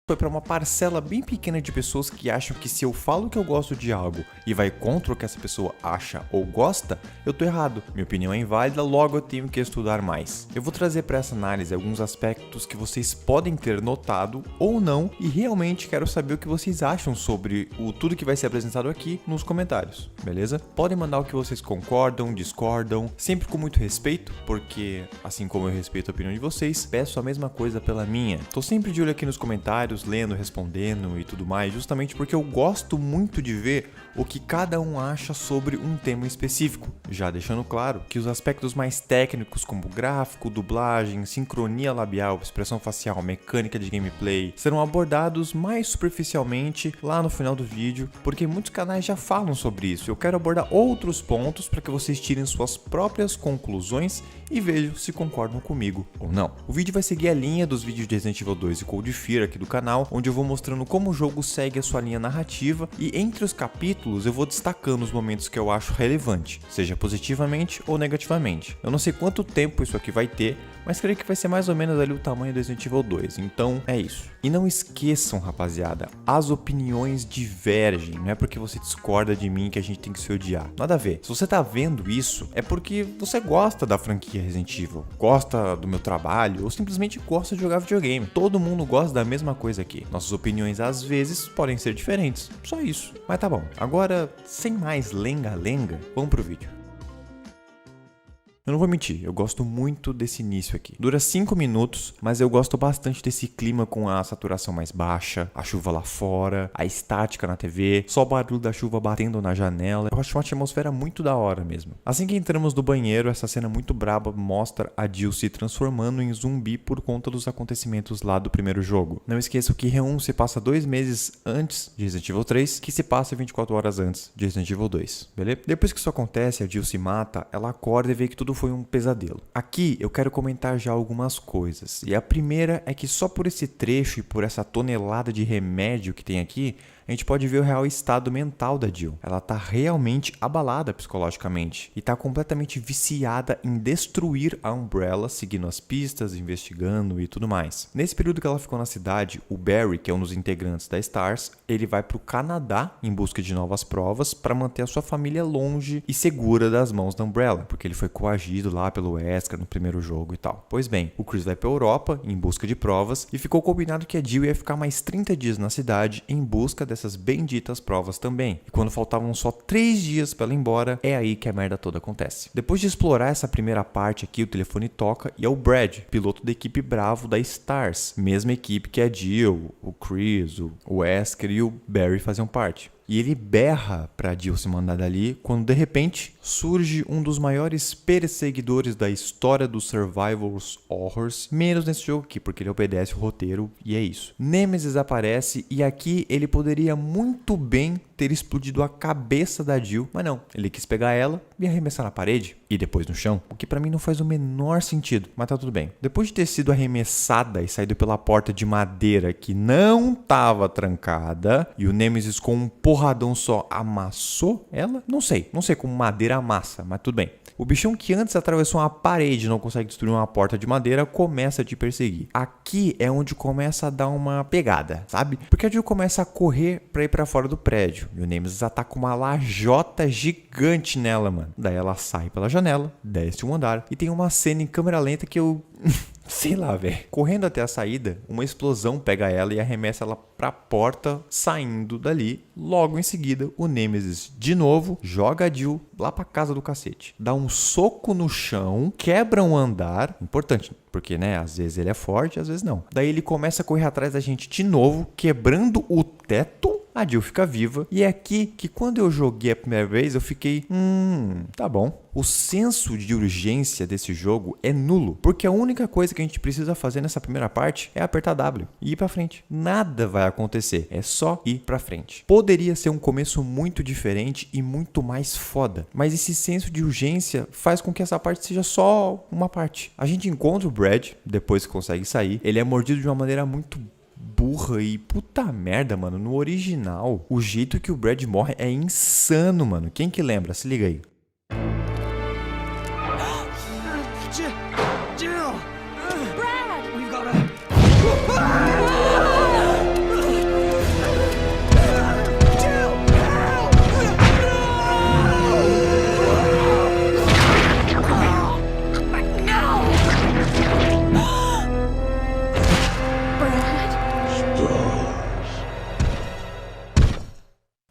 foi para uma parcela bem pequena de pessoas que acham que se eu falo que eu gosto de algo e vai contra o que essa pessoa acha ou gosta, eu tô errado. Minha opinião é inválida, logo eu tenho que estudar mais. Eu vou trazer para essa análise alguns aspectos que vocês podem ter notado ou não e realmente quero saber o que vocês acham sobre tudo que vai ser apresentado aqui nos comentários, beleza? Podem mandar o que vocês concordam, discordam, sempre com muito respeito, porque assim como eu respeito a opinião de vocês, peço a mesma coisa pela minha. Tô sempre de olho aqui nos comentários, lendo, respondendo e tudo mais, justamente porque eu gosto muito de ver o que cada um acha sobre um tema específico. Já deixando claro que os aspectos mais técnicos como gráfico, dublagem, sincronia labial, expressão facial, mecânica de gameplay, serão abordados mais superficialmente lá no final do vídeo, porque muitos canais já falam sobre isso. Eu quero abordar outros pontos para que vocês tirem suas próprias conclusões e vejam se concordam comigo ou não. O vídeo vai seguir a linha dos vídeos de Resident Evil 2 e Cold Fear aqui do canal, onde eu vou mostrando como o jogo segue a sua linha narrativa e entre os capítulos eu vou destacando os momentos que eu acho relevante, seja positivamente ou negativamente. Eu não sei quanto tempo isso aqui vai ter, mas creio que vai ser mais ou menos ali o tamanho do Resident Evil 2, então é isso. E não esqueçam, rapaziada, as opiniões divergem, não é porque você discorda de mim que a gente tem que se odiar, nada a ver. Se você tá vendo isso, é porque você gosta da franquia Resident Evil, gosta do meu trabalho ou simplesmente gosta de jogar videogame. Todo mundo gosta da mesma coisa aqui. Nossas opiniões às vezes podem ser diferentes, só isso. Mas tá bom, agora sem mais lenga-lenga, vamos pro vídeo. Eu não vou mentir, eu gosto muito desse início aqui. Dura 5 minutos, mas eu gosto bastante desse clima com a saturação mais baixa, a chuva lá fora, a estática na TV, só o barulho da chuva batendo na janela. Eu acho uma atmosfera muito da hora mesmo. Assim que entramos no banheiro, essa cena muito braba mostra a Jill se transformando em zumbi por conta dos acontecimentos lá do primeiro jogo. Não esqueça que Re1 se passa 2 meses antes de Resident Evil 3, que se passa 24 horas antes de Resident Evil 2, beleza? Depois que isso acontece, a Jill se mata, ela acorda e vê que tudo foi um pesadelo. Aqui eu quero comentar já algumas coisas. E a primeira é que só por esse trecho e por essa tonelada de remédio que tem aqui, a gente pode ver o real estado mental da Jill. Ela tá realmente abalada psicologicamente e tá completamente viciada em destruir a Umbrella, seguindo as pistas, investigando e tudo mais. Nesse período que ela ficou na cidade, o Barry, que é um dos integrantes da STARS, ele vai pro Canadá em busca de novas provas para manter a sua família longe e segura das mãos da Umbrella, porque ele foi coagido lá pelo Wesker no primeiro jogo e tal. Pois bem, o Chris vai pra Europa em busca de provas e ficou combinado que a Jill ia ficar mais 30 dias na cidade em busca dessas benditas provas também. E quando faltavam só 3 dias para ela ir embora, é aí que a merda toda acontece. Depois de explorar essa primeira parte aqui, o telefone toca e é o Brad, piloto da equipe Bravo da STARS, mesma equipe que a Jill, o Chris, o Wesker e o Barry faziam parte. E ele berra pra Jill se mandar dali quando de repente surge um dos maiores perseguidores da história dos Survivors Horrors, menos nesse jogo aqui, porque ele obedece o roteiro e é isso. Nemesis aparece e aqui ele poderia muito bem ter explodido a cabeça da Jill, mas não, ele quis pegar ela e arremessar na parede e depois no chão, o que pra mim não faz o menor sentido, mas tá tudo bem. Depois de ter sido arremessada e saído pela porta de madeira que não tava trancada e o Nemesis com um porradão só amassou ela, não sei como madeira amassa, mas tudo bem. O bichão que antes atravessou uma parede e não consegue destruir uma porta de madeira começa a te perseguir. Aqui é onde começa a dar uma pegada, sabe? Porque a Jill começa a correr pra ir pra fora do prédio e o Nemesis ataca uma lajota gigante nela, mano. Daí ela sai pela janela, desce um andar e tem uma cena em câmera lenta que eu... sei lá, velho. Correndo até a saída, uma explosão pega ela e arremessa ela pra porta, saindo dali. Logo em seguida, o Nemesis, de novo, joga a Jill lá pra casa do cacete. Dá um soco no chão, quebra um andar. Importante, porque, né, às vezes ele é forte, às vezes não. Daí ele começa a correr atrás da gente de novo, quebrando o teto. A Jill fica viva e é aqui que quando eu joguei a primeira vez eu fiquei, tá bom. O senso de urgência desse jogo é nulo, porque a única coisa que a gente precisa fazer nessa primeira parte é apertar W e ir pra frente. Nada vai acontecer, é só ir pra frente. Poderia ser um começo muito diferente e muito mais foda, mas esse senso de urgência faz com que essa parte seja só uma parte. A gente encontra o Brad, depois que consegue sair, ele é mordido de uma maneira muito burra e puta merda, mano. No original, o jeito que o Brad morre é insano, mano. Quem que lembra? Se liga aí. Jill! Brad! We've got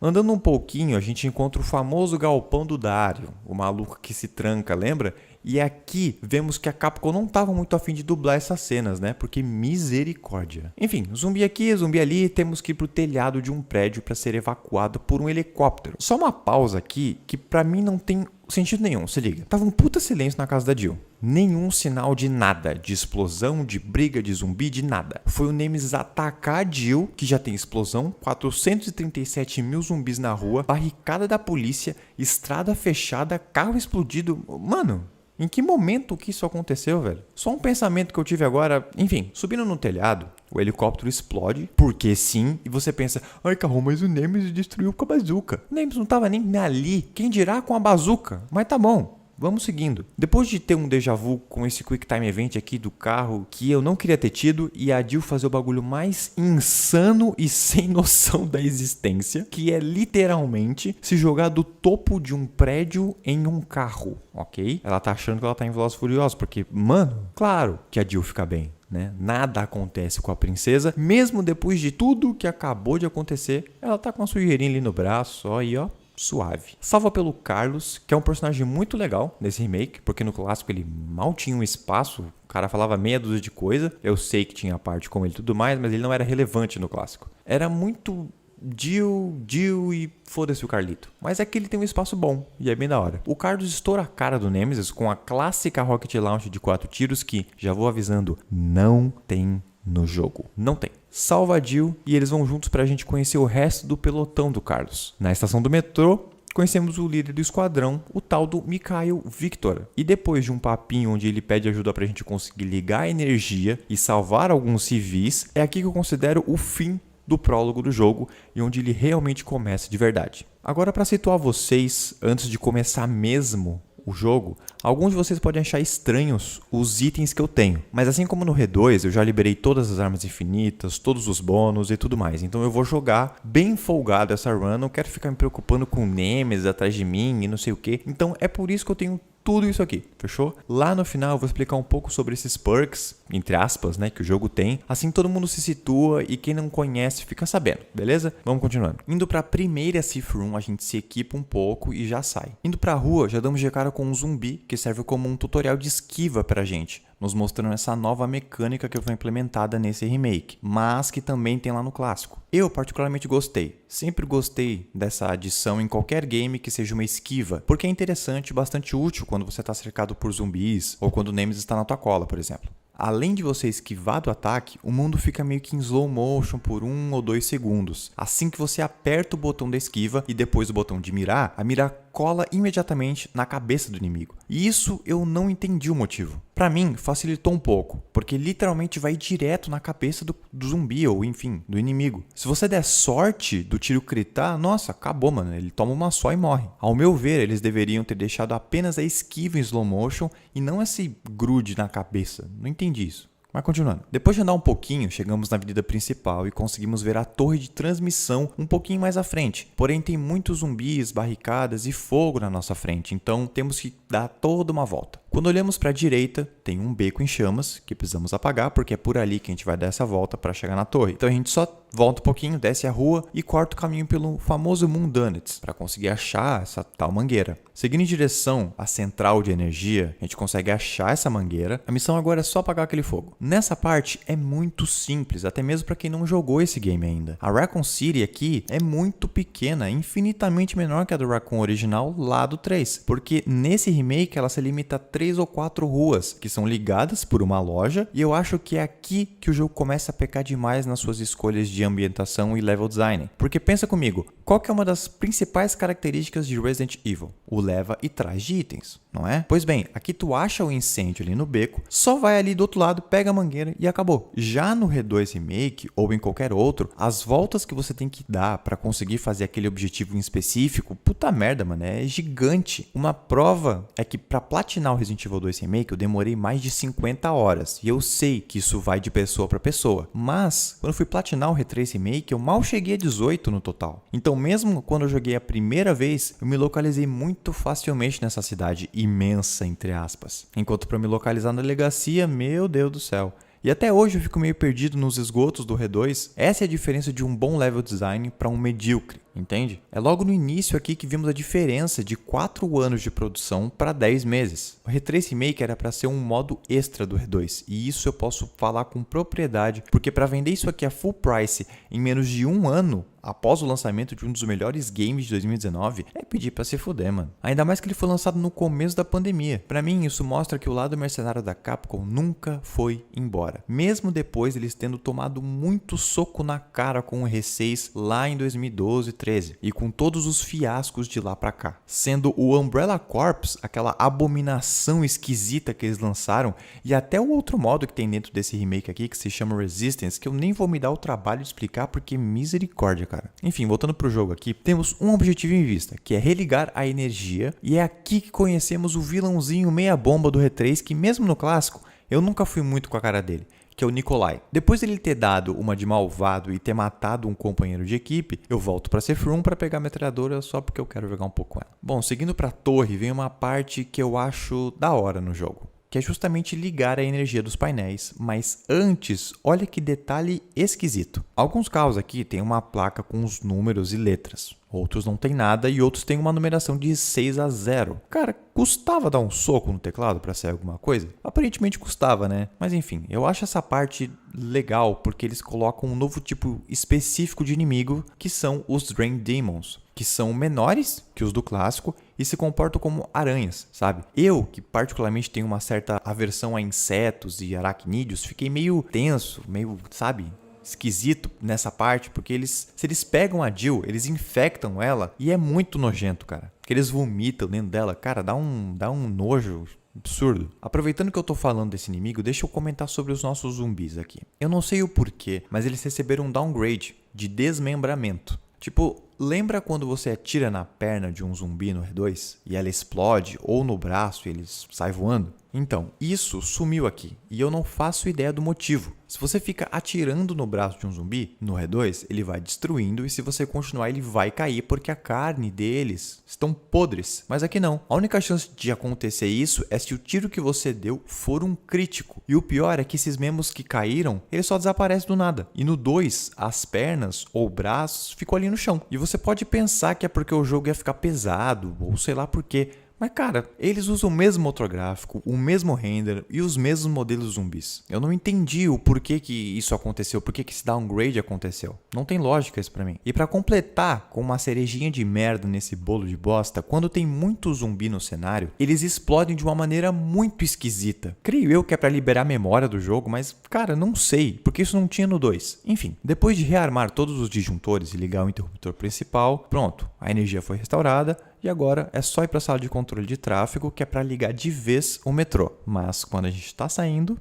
Andando um pouquinho, a gente encontra o famoso galpão do Dario, o maluco que se tranca, lembra? E aqui vemos que a Capcom não estava muito afim de dublar essas cenas, né? Porque misericórdia. Enfim, zumbi aqui, zumbi ali, temos que ir pro telhado de um prédio para ser evacuado por um helicóptero. Só uma pausa aqui que pra mim não tem sentido nenhum, se liga. Tava um puta silêncio na casa da Jill. Nenhum sinal de nada, de explosão, de briga, de zumbi, de nada. Foi o Nemesis atacar a Jill, que já tem explosão, 437 mil zumbis na rua, barricada da polícia, estrada fechada, carro explodido. Mano, em que momento que isso aconteceu, velho? Só um pensamento que eu tive agora. Enfim, subindo no telhado, o helicóptero explode, porque sim, e você pensa, ai carro, mas o Nemesis destruiu com a bazuca. O Nemesis não tava nem ali, quem dirá com a bazuca? Mas tá bom. Vamos seguindo. Depois de ter um déjà vu com esse Quick Time Event aqui do carro que eu não queria ter tido e a Jill fazer o bagulho mais insano e sem noção da existência, que é literalmente se jogar do topo de um prédio em um carro, ok? Ela tá achando que ela tá em Velozes e Furiosos, porque, mano, claro que a Jill fica bem. Né? Nada acontece com a princesa, mesmo depois de tudo que acabou de acontecer, ela tá com uma sujeirinha ali no braço, ó, e ó, suave. Salva pelo Carlos, que é um personagem muito legal nesse remake, porque no clássico ele mal tinha um espaço, o cara falava meia dúzia de coisa, eu sei que tinha parte com ele e tudo mais, mas ele não era relevante no clássico. Era muito Jill e foda-se o Carlito. Mas aqui ele tem um espaço bom e é bem da hora. O Carlos estoura a cara do Nemesis com a clássica Rocket Launch de 4 tiros que, já vou avisando, não tem no jogo. Não tem. Salva a Jill e eles vão juntos pra gente conhecer o resto do pelotão do Carlos. Na estação do metrô, conhecemos o líder do esquadrão, o tal do Mikhail Victor. E depois de um papinho onde ele pede ajuda pra gente conseguir ligar a energia e salvar alguns civis, é aqui que eu considero o fim do prólogo do jogo e onde ele realmente começa de verdade. Agora, para situar vocês, antes de começar mesmo o jogo, alguns de vocês podem achar estranhos os itens que eu tenho. Mas assim como no R2, eu já liberei todas as armas infinitas, todos os bônus e tudo mais. Então eu vou jogar bem folgado essa run, não quero ficar me preocupando com o Nemesis atrás de mim e não sei o que. Então é por isso que eu tenho tudo isso aqui, fechou? Lá no final eu vou explicar um pouco sobre esses perks, entre aspas, né, que o jogo tem. Assim todo mundo se situa e quem não conhece fica sabendo, beleza? Vamos continuando. Indo pra primeira Sith Room, a gente se equipa um pouco e já sai. Indo pra rua, já damos de cara com um zumbi que serve como um tutorial de esquiva pra gente, nos mostrando essa nova mecânica que foi implementada nesse remake, mas que também tem lá no clássico. Eu particularmente gostei, sempre gostei dessa adição em qualquer game que seja uma esquiva, porque é interessante e bastante útil quando você está cercado por zumbis ou quando o Nemesis está na tua cola, por exemplo. Além de você esquivar do ataque, o mundo fica meio que em slow motion por 1 ou 2 segundos. Assim que você aperta o botão da esquiva e depois o botão de mirar, a mira cola imediatamente na cabeça do inimigo. E isso eu não entendi o motivo. Pra mim, facilitou um pouco, porque literalmente vai direto na cabeça do zumbi ou, enfim, do inimigo. Se você der sorte do tiro critar, nossa, acabou, mano. Ele toma uma só e morre. Ao meu ver, eles deveriam ter deixado apenas a esquiva em slow motion e não esse grude na cabeça. Não entendi isso. Mas continuando. Depois de andar um pouquinho, chegamos na avenida principal e conseguimos ver a torre de transmissão um pouquinho mais à frente. Porém, tem muitos zumbis, barricadas e fogo na nossa frente, então temos que dar toda uma volta. Quando olhamos para a direita, tem um beco em chamas que precisamos apagar, porque é por ali que a gente vai dar essa volta para chegar na torre. Então a gente só volta um pouquinho, desce a rua e corta o caminho pelo famoso Moon Donuts para conseguir achar essa tal mangueira. Seguindo em direção à central de energia, a gente consegue achar essa mangueira. A missão agora é só apagar aquele fogo. Nessa parte é muito simples, até mesmo para quem não jogou esse game ainda. A Raccoon City aqui é muito pequena, infinitamente menor que a do Raccoon original lá do 3, porque nesse remake ela se limita a 3 ou 4 ruas que são ligadas por uma loja, e eu acho que é aqui que o jogo começa a pecar demais nas suas escolhas de ambientação e level design. Porque pensa comigo, qual que é uma das principais características de Resident Evil? O leva e traz de itens, não é? Pois bem, aqui tu acha o incêndio ali no beco, só vai ali do outro lado, pega a mangueira e acabou. Já no R2 Remake ou em qualquer outro, as voltas que você tem que dar para conseguir fazer aquele objetivo em específico, puta merda, mano, é gigante. Uma prova é que para platinar o Resident Evil 2 Remake eu demorei mais de 50 horas, e eu sei que isso vai de pessoa para pessoa, mas quando eu fui platinar o R3 Remake eu mal cheguei a 18 no total. Então mesmo quando eu joguei a primeira vez, eu me localizei muito facilmente nessa cidade imensa, entre aspas. Enquanto para me localizar na delegacia, meu Deus do céu. E até hoje eu fico meio perdido nos esgotos do R2. Essa é a diferença de um bom level design para um medíocre. entende? É logo no início aqui que vimos a diferença de 4 anos de produção para 10 meses. O R3 Remake era para ser um modo extra do R2, e isso eu posso falar com propriedade, porque para vender isso aqui a full price em menos de um ano, após o lançamento de um dos melhores games de 2019, é pedir pra se fuder, mano. Ainda mais que ele foi lançado no começo da pandemia. Pra mim, isso mostra que o lado mercenário da Capcom nunca foi embora. Mesmo depois eles tendo tomado muito soco na cara com o R6 lá em 2012 e 13, e com todos os fiascos de lá pra cá. Sendo o Umbrella Corps aquela abominação esquisita que eles lançaram, e até o outro modo que tem dentro desse remake aqui, que se chama Resistance, que eu nem vou me dar o trabalho de explicar porque misericórdia, cara. Enfim, voltando pro jogo aqui, temos um objetivo em vista, que é religar a energia, e é aqui que conhecemos o vilãozinho meia bomba do R3, que mesmo no clássico, eu nunca fui muito com a cara dele, que é o Nikolai. Depois dele ter dado uma de malvado e ter matado um companheiro de equipe, eu volto pra Sephiroth pra pegar a metralhadora só porque eu quero jogar um pouco com ela. Bom, seguindo pra torre, vem uma parte que eu acho da hora no jogo, que é justamente ligar a energia dos painéis, mas antes, olha que detalhe esquisito. Alguns carros aqui tem uma placa com os números e letras, outros não tem nada e outros têm uma numeração de 6 a 0. Cara, custava dar um soco no teclado para sair alguma coisa? Aparentemente custava, né? Mas enfim, eu acho essa parte legal porque eles colocam um novo tipo específico de inimigo, que são os Drain Demons, que são menores que os do clássico e se comportam como aranhas, sabe? Eu, que particularmente tenho uma certa aversão a insetos e aracnídeos, fiquei meio tenso, meio, sabe, esquisito nessa parte, porque se eles pegam a Jill, eles infectam ela e é muito nojento, cara. Porque eles vomitam dentro dela, cara, dá um nojo absurdo. Aproveitando que eu tô falando desse inimigo, deixa eu comentar sobre os nossos zumbis aqui. Eu não sei o porquê, mas eles receberam um downgrade de desmembramento. Tipo, lembra quando você atira na perna de um zumbi no R2 e ela explode, ou no braço e ele sai voando? Então, isso sumiu aqui e eu não faço ideia do motivo. Se você fica atirando no braço de um zumbi, no R2, ele vai destruindo e se você continuar ele vai cair porque a carne deles estão podres. Mas aqui não. A única chance de acontecer isso é se o tiro que você deu for um crítico. E o pior é que esses membros que caíram, eles só desaparecem do nada. E no 2, as pernas ou braços ficam ali no chão. E você pode pensar que é porque o jogo ia ficar pesado ou sei lá por quê. Mas cara, eles usam o mesmo motor gráfico, o mesmo render e os mesmos modelos zumbis. Eu não entendi o porquê que isso aconteceu, porquê que esse downgrade aconteceu. Não tem lógica isso pra mim. E pra completar com uma cerejinha de merda nesse bolo de bosta, quando tem muito zumbi no cenário, eles explodem de uma maneira muito esquisita. Creio eu que é pra liberar a memória do jogo, mas cara, não sei, porque isso não tinha no 2. Enfim, depois de rearmar todos os disjuntores e ligar o interruptor principal, pronto, a energia foi restaurada. E agora é só ir para a sala de controle de tráfego, que é para ligar de vez o metrô. Mas quando a gente está saindo...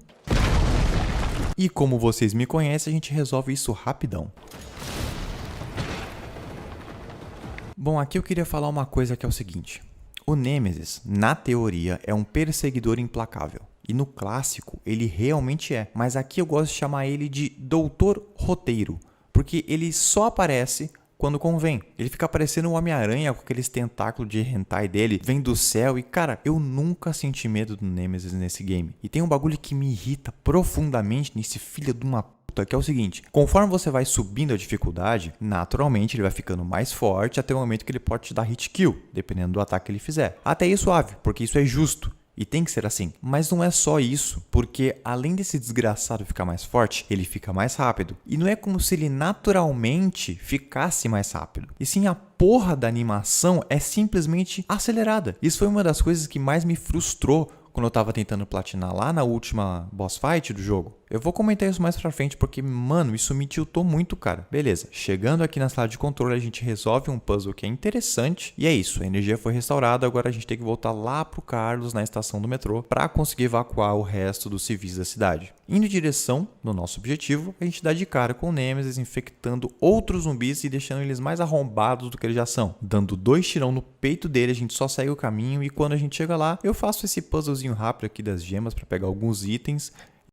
E como vocês me conhecem, a gente resolve isso rapidão. Bom, aqui eu queria falar uma coisa que é o seguinte. O Nemesis, na teoria, é um perseguidor implacável. E no clássico, ele realmente é. Mas aqui eu gosto de chamar ele de Doutor Roteiro. Porque ele só aparece... quando convém. Ele fica parecendo um Homem-Aranha com aqueles tentáculos de hentai dele, vem do céu e, cara, eu nunca senti medo do Nemesis nesse game. E tem um bagulho que me irrita profundamente nesse filho de uma puta, que é o seguinte: conforme você vai subindo a dificuldade, naturalmente ele vai ficando mais forte até o momento que ele pode te dar hit kill, dependendo do ataque que ele fizer. Até aí suave, porque isso é justo. E tem que ser assim. Mas não é só isso, porque além desse desgraçado ficar mais forte, ele fica mais rápido. E não é como se ele naturalmente ficasse mais rápido. E sim, a porra da animação é simplesmente acelerada. Isso foi uma das coisas que mais me frustrou quando eu tava tentando platinar lá na última boss fight do jogo. Eu vou comentar isso mais pra frente porque, mano, isso me tiltou muito, cara. Beleza, chegando aqui na sala de controle, a gente resolve um puzzle que é interessante. E é isso, a energia foi restaurada, agora a gente tem que voltar lá pro Carlos, na estação do metrô, pra conseguir evacuar o resto dos civis da cidade. Indo em direção no nosso objetivo, a gente dá de cara com o Nemesis, infectando outros zumbis e deixando eles mais arrombados do que eles já são. Dando 2 tirão no peito dele, a gente só segue o caminho e quando a gente chega lá, eu faço esse puzzlezinho rápido aqui das gemas pra pegar alguns itens